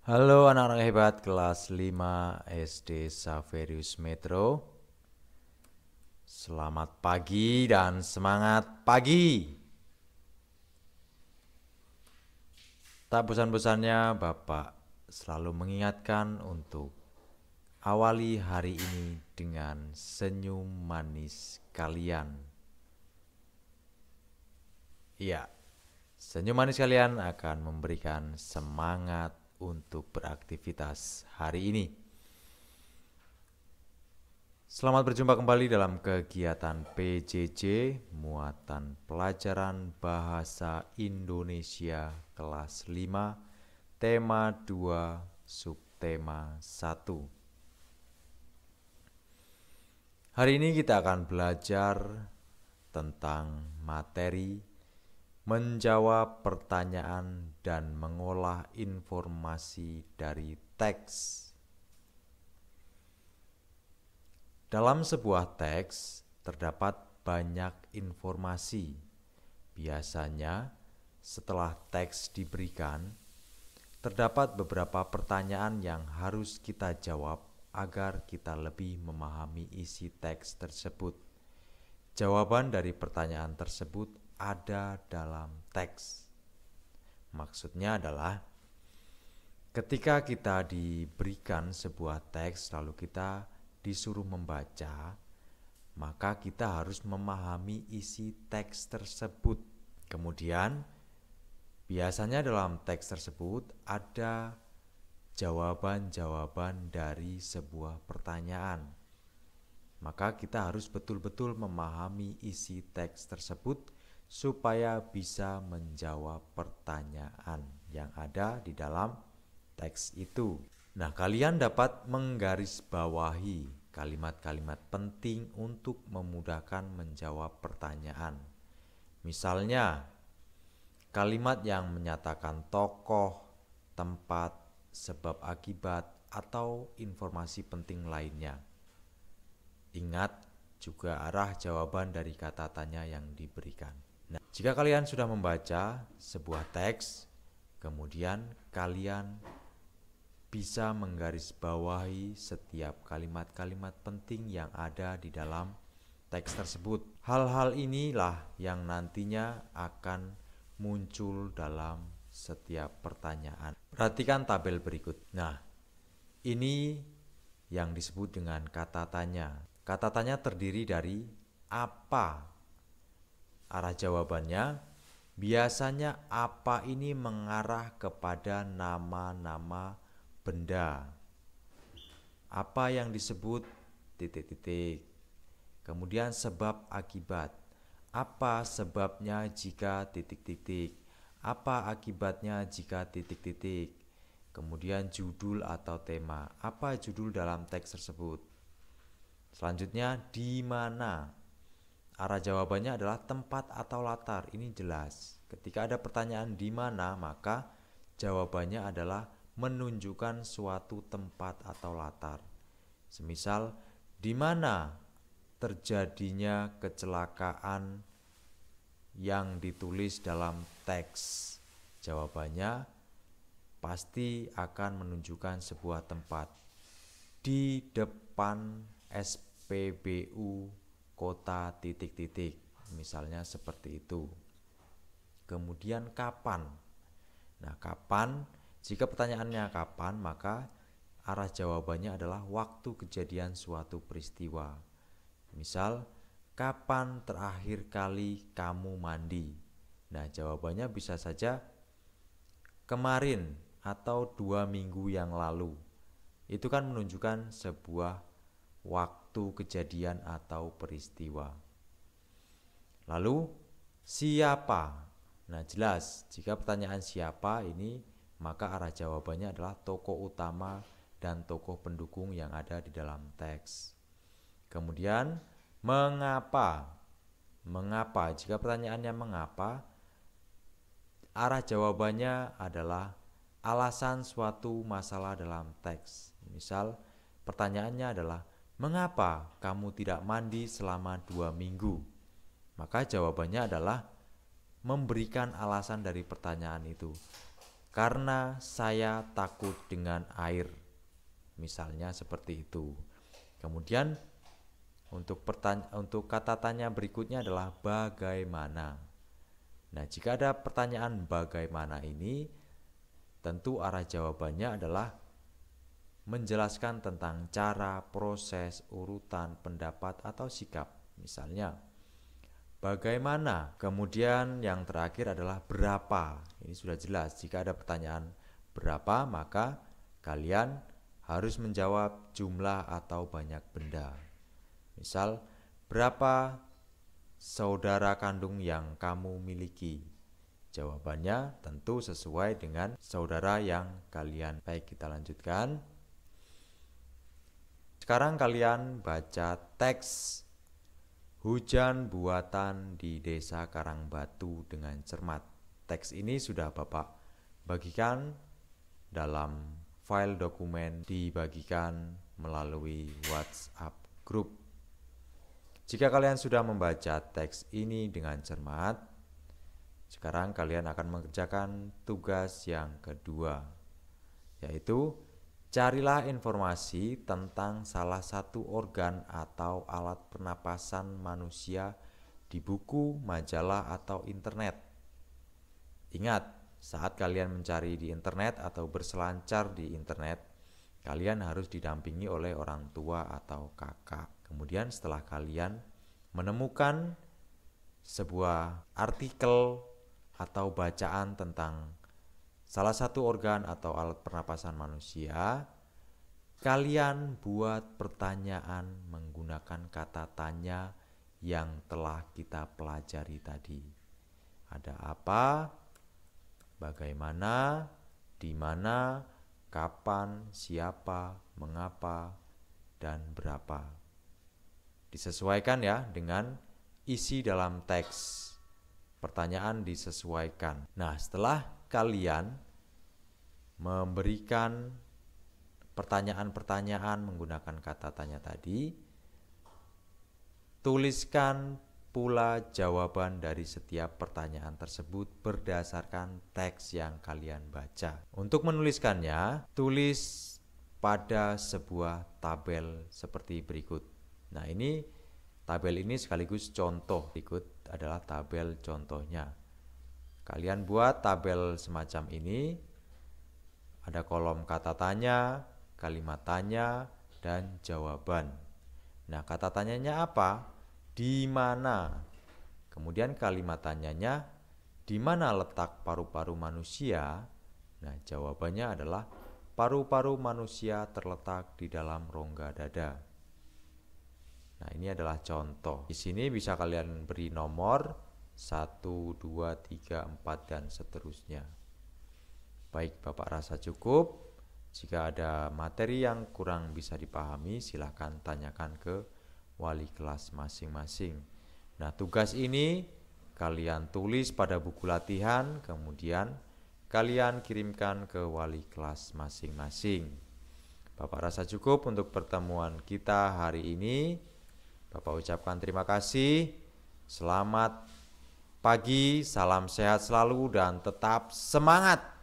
Halo anak-anak hebat kelas 5 SD Saverius Metro. Selamat pagi dan semangat pagi. Tak bosan-bosannya Bapak selalu mengingatkan untuk awali hari ini dengan senyum manis kalian. Iya, senyum manis kalian akan memberikan semangat untuk beraktivitas hari ini. Selamat berjumpa kembali dalam kegiatan PJJ Muatan Pelajaran Bahasa Indonesia kelas 5 tema 2 subtema 1. Hari ini kita akan belajar tentang materi menjawab pertanyaan dan mengolah informasi dari teks. Dalam sebuah teks terdapat banyak informasi. Biasanya setelah teks diberikan, terdapat beberapa pertanyaan yang harus kita jawab agar kita lebih memahami isi teks tersebut. Jawaban dari pertanyaan tersebut ada dalam teks. Maksudnya adalah ketika kita diberikan sebuah teks lalu kita disuruh membaca, maka kita harus memahami isi teks tersebut. Kemudian biasanya dalam teks tersebut ada jawaban-jawaban dari sebuah pertanyaan. Maka kita harus betul-betul memahami isi teks tersebut supaya bisa menjawab pertanyaan yang ada di dalam teks itu. Nah, kalian dapat menggarisbawahi kalimat-kalimat penting untuk memudahkan menjawab pertanyaan. Misalnya, kalimat yang menyatakan tokoh, tempat, sebab akibat, atau informasi penting lainnya. Ingat juga arah jawaban dari kata tanya yang diberikan. Nah, jika kalian sudah membaca sebuah teks, kemudian kalian bisa menggarisbawahi setiap kalimat-kalimat penting yang ada di dalam teks tersebut. Hal-hal inilah yang nantinya akan muncul dalam setiap pertanyaan. Perhatikan tabel berikut. Nah, ini yang disebut dengan kata tanya. Kata tanya terdiri dari apa? Arah jawabannya, biasanya apa ini mengarah kepada nama-nama benda. Apa yang disebut titik-titik. Kemudian sebab akibat. Apa sebabnya jika titik-titik? Apa akibatnya jika titik-titik? Kemudian judul atau tema. Apa judul dalam teks tersebut? Selanjutnya di mana? Arah jawabannya adalah tempat atau latar. Ini jelas. Ketika ada pertanyaan di mana, maka jawabannya adalah menunjukkan suatu tempat atau latar. Semisal, di mana terjadinya kecelakaan yang ditulis dalam teks? Jawabannya pasti akan menunjukkan sebuah tempat. Di depan SPBU kota titik-titik. Misalnya seperti itu. Kemudian kapan? Nah, kapan? Jika pertanyaannya kapan, maka arah jawabannya adalah waktu kejadian suatu peristiwa. Misal, kapan terakhir kali kamu mandi? Nah, jawabannya bisa saja kemarin atau 2 minggu yang lalu. Itu kan menunjukkan sebuah waktu kejadian atau peristiwa. Lalu, siapa? Nah, jelas jika pertanyaan siapa ini, maka arah jawabannya adalah tokoh utama dan tokoh pendukung yang ada di dalam teks. Kemudian, mengapa? Mengapa? Jika pertanyaannya mengapa, arah jawabannya adalah alasan suatu masalah dalam teks. Misal, pertanyaannya adalah, mengapa kamu tidak mandi selama 2 minggu? Maka jawabannya adalah memberikan alasan dari pertanyaan itu. karena saya takut dengan air. Misalnya seperti itu. Kemudian untuk kata tanya berikutnya adalah bagaimana. Nah, jika ada pertanyaan bagaimana ini, tentu arah jawabannya adalah menjelaskan tentang cara, proses, urutan, pendapat, atau sikap. Misalnya, bagaimana? Kemudian yang terakhir adalah berapa. Ini sudah jelas. Jika ada pertanyaan berapa, maka kalian harus menjawab jumlah atau banyak benda. Misal, berapa saudara kandung yang kamu miliki? Jawabannya tentu sesuai dengan saudara yang kalian. Baik, kita lanjutkan. Sekarang kalian baca teks Hujan Buatan di Desa Karangbatu dengan cermat. Teks ini sudah Bapak bagikan dalam file dokumen, dibagikan melalui WhatsApp group. Jika kalian sudah membaca teks ini dengan cermat, sekarang kalian akan mengerjakan tugas yang kedua, yaitu carilah informasi tentang salah satu organ atau alat pernapasan manusia di buku, majalah, atau internet. Ingat, saat kalian mencari di internet atau berselancar di internet, kalian harus didampingi oleh orang tua atau kakak. Kemudian setelah kalian menemukan sebuah artikel atau bacaan tentang salah satu organ atau alat pernapasan manusia, kalian buat pertanyaan menggunakan kata tanya yang telah kita pelajari tadi. Ada apa, bagaimana, di mana, kapan, siapa, mengapa, dan berapa. Disesuaikan ya dengan isi dalam teks. Pertanyaan disesuaikan. Nah, setelah kalian memberikan pertanyaan-pertanyaan menggunakan kata tanya tadi, tuliskan pula jawaban dari setiap pertanyaan tersebut berdasarkan teks yang kalian baca. Untuk menuliskannya, tulis pada sebuah tabel seperti berikut. Nah, ini tabel ini sekaligus contoh. Berikut adalah tabel contohnya. Kalian buat tabel semacam ini. Ada kolom kata tanya, kalimat tanya, dan jawaban. Nah, kata tanyanya apa? Di mana? Kemudian kalimat tanyanya, di mana letak paru-paru manusia? Nah, jawabannya adalah paru-paru manusia terletak di dalam rongga dada. Nah, ini adalah contoh. Di sini bisa kalian beri nomor 1, 2, 3, 4, dan seterusnya. Baik, Bapak rasa cukup. Jika ada materi yang kurang bisa dipahami, silahkan tanyakan ke wali kelas masing-masing. Nah, tugas ini kalian tulis pada buku latihan, kemudian kalian kirimkan ke wali kelas masing-masing. Bapak rasa cukup untuk pertemuan kita hari ini. Bapak ucapkan terima kasih. Selamat pagi, salam sehat selalu, dan tetap semangat.